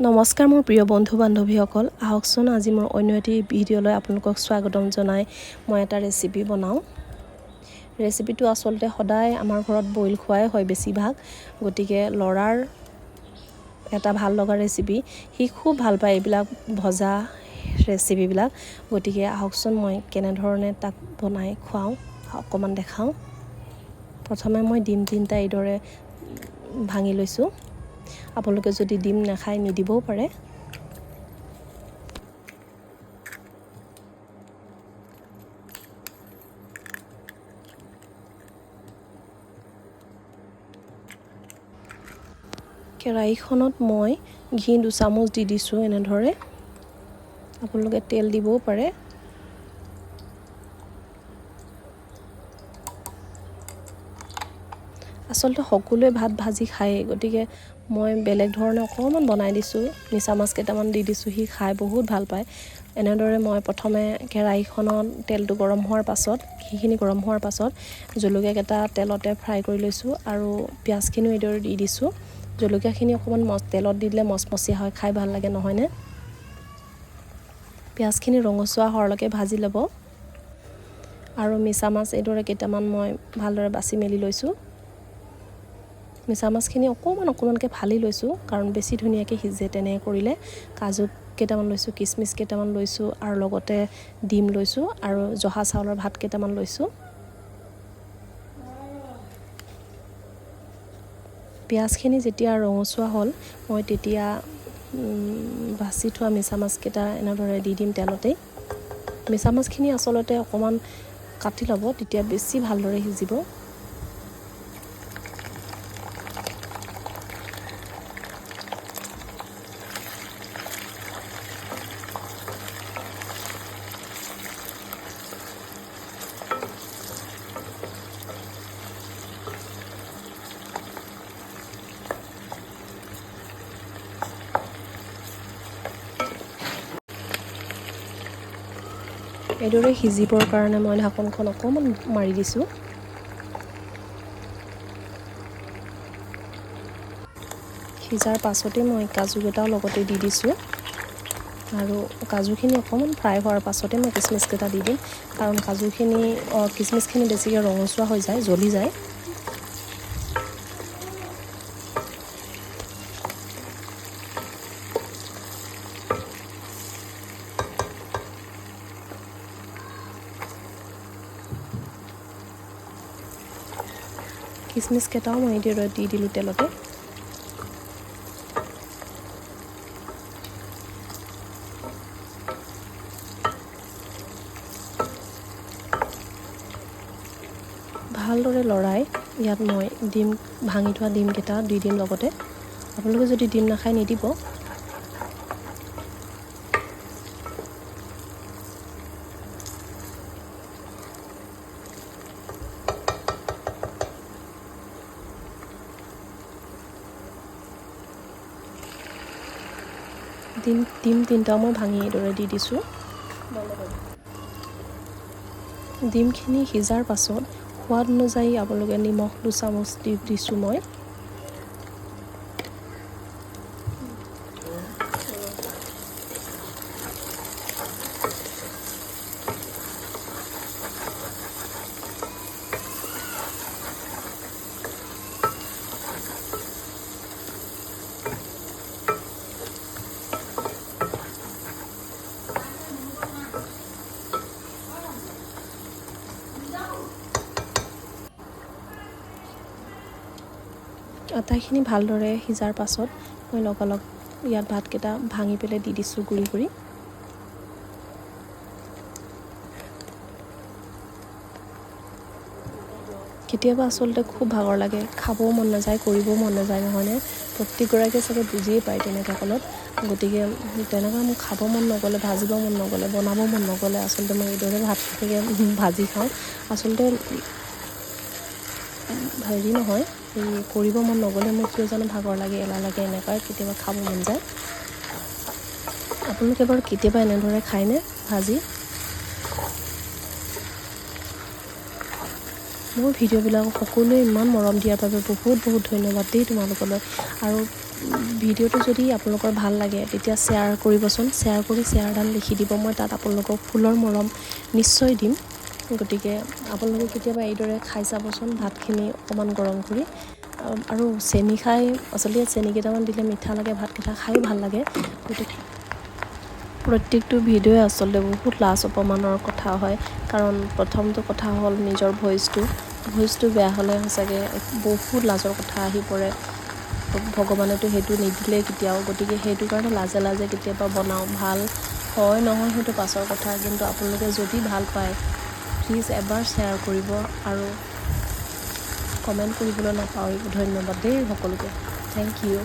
নমস্কাৰ মোৰ প্ৰিয় বন্ধু বান্ধৱীসকল, আহকচোন আজি মোৰ অন্য এটি ভিডিঅ'লৈ আপোনালোকক স্বাগতম জনাই মই এটা ৰেচিপি বনাওঁ। ৰেচিপিটো আচলতে সদায় আমাৰ ঘৰত বইল খোৱাই হয় বেছিভাগ, গতিকে ল'ৰাৰ এটা ভাল লগা ৰেচিপি, সি খুব ভাল পায় এইবিলাক ভজা ৰেচিপিবিলাক। গতিকে আহকচোন মই কেনেধৰণে তাক বনাই খুৱাওঁ অকণমান দেখাওঁ। প্ৰথমে মই ডিম 3টা এইদৰে ভাঙি লৈছোঁ। আপোনালোকে যদি ডিম নাখায় নিদিবও পাৰে। কেৰাহীখনত মই ঘি 2 চামুচ দি দিছোঁ। এনেদৰে আপোনালোকে তেল দিবও পাৰে। আচলতে সকলোৱে ভাত ভাজি খায়, গতিকে মই বেলেগ ধৰণে অকণমান বনাই দিছোঁ। মিছা মাছ কেইটামান দি দিছোঁ, সি খাই বহুত ভাল পায়। এনেদৰে মই প্ৰথমে কেৰাহীখনত তেলটো গৰম হোৱাৰ পাছত, ঘিখিনি গৰম হোৱাৰ পাছত জলকীয়াকেইটা তেলতে ফ্ৰাই কৰি লৈছোঁ আৰু পিঁয়াজখিনিও এইদৰে দি দিছোঁ। জলকীয়াখিনি অকণমান তেলত দি দিলে মচমচীয়া হয়, খাই ভাল লাগে নহয়নে? পিঁয়াজখিনি ৰঙচুৱা হোৱালৈকে ভাজি ল'ব। আৰু মিছা মাছ এইদৰে কেইটামান মই ভালদৰে বাছি মেলি লৈছোঁ। মিছা মাছখিনি অকণমানকৈ ফালি লৈছোঁ, কাৰণ বেছি ধুনীয়াকৈ সিজে তেনে কৰিলে। কাজু কেইটামান লৈছোঁ, কিচমিচ কেইটামান লৈছোঁ আৰু লগতে ডিম লৈছোঁ আৰু জহা চাউলৰ ভাত কেইটামান লৈছোঁ। পিঁয়াজখিনি যেতিয়া ৰঙচুৱা হ'ল, মই তেতিয়া বাছি থোৱা মিছা মাছকেইটা এনেদৰে দি দিম তেলতেই। মিছা মাছখিনি আচলতে অকণমান কাটি ল'ব, তেতিয়া বেছি ভালদৰে সিজিব। এইদৰে সিজিবৰ কাৰণে মই ঢাকনখন অকণমান মাৰি দিছোঁ। সিজাৰ পাছতে মই কাজুকেইটাও লগতে দি দিছোঁ আৰু কাজুখিনি অকণমান ফ্ৰাই হোৱাৰ পাছতে মই কিচমিচকেইটা দি দিম, কাৰণ কিচমিচখিনি বেছিকৈ ৰঙচুৱা হৈ যায়, জ্বলি যায়। কিচমিচকেইটাও মই এইদৰে দি দিলোঁ তেলতে। ভালদৰে লৰাই ইয়াত মই ভাঙি থোৱা ডিমকেইটা দি দিম লগতে। আপোনালোকে যদি ডিম নাখায় নিদিব। ডিম 3টা মই ভাঙি এইদৰে দি দিছোঁ। ডিমখিনি সিজাৰ পাছত সোৱাদ অনুযায়ী আপোনালোকে নিমখ 2 চামুচ দি দিছোঁ মই। আটাইখিনি ভালদৰে সিজাৰ পাছত মই লগালগ ইয়াত ভাতকেইটা ভাঙি পেলাই দি দিছোঁ গুড়ি কৰি। কেতিয়াবা আচলতে খুব ভাগৰ লাগে, খাবও মন নাযায়, কৰিবও মন নাযায় নহয়নে? প্ৰত্যেকগৰাকীয়ে চাগে বুজিয়ে পায় তেনেকুৱা কালত। গতিকে তেনেকুৱা মোক খাব মন নগ'লে, ভাজিব মন নগ'লে, বনাব মন নগ'লে আচলতে মই এইদৰে ভাতখিনিকে ভাজি খাওঁ। আচলতে হেৰি নহয়, কৰিব মন নগ'লে মোৰ কিয় জানো ভাগৰ লাগে, এলাহ লাগে, এনেকুৱাই কেতিয়াবা খাব মন যায়। আপোনালোকে বাৰু কেতিয়াবা এনেদৰে খায়নে ভাজি? মোৰ ভিডিঅ'বিলাক সকলোৱে ইমান মৰম দিয়াৰ বাবে বহুত বহুত ধন্যবাদ দেই তোমালোকলৈ। আৰু ভিডিঅ'টো যদি আপোনালোকৰ ভাল লাগে তেতিয়া শ্বেয়াৰ কৰিবচোন, শ্বেয়াৰ কৰি শ্বেয়াৰডাল লিখি দিব। মই তাত আপোনালোকক ফুলৰ মৰম নিশ্চয় দিম। গতিকে আপোনালোকে কেতিয়াবা এইদৰে খাই চাবচোন, ভাতখিনি অকণমান গৰম কৰি। আৰু চেনি খাই, আচলতে চেনি কেইটামান দিলে মিঠা লাগে, ভাতকেইটা খায়ো ভাল লাগে। গতিকে প্ৰত্যেকটো ভিডিঅ'ই আচলতে বহুত লাজ অপমানৰ কথা হয়, কাৰণ প্ৰথমটো কথা হ'ল নিজৰ ভইচটো বেয়া হ'লে সঁচাকৈ বহুত লাজৰ কথা আহি পৰে। ভগৱানেতো সেইটো নিদিলে কেতিয়াও, গতিকে সেইটো কাৰণে লাজে লাজে কেতিয়াবা বনাওঁ। ভাল হয় নহয় সেইটো পাছৰ কথা, কিন্তু আপোনালোকে যদি ভাল পায় প্লিজ এবাৰ শ্বেয়াৰ কৰিব আৰু কমেণ্ট কৰিবলৈ নাপাহৰিব। ধন্যবাদ দেই সকলোকে, থেংক ইউ।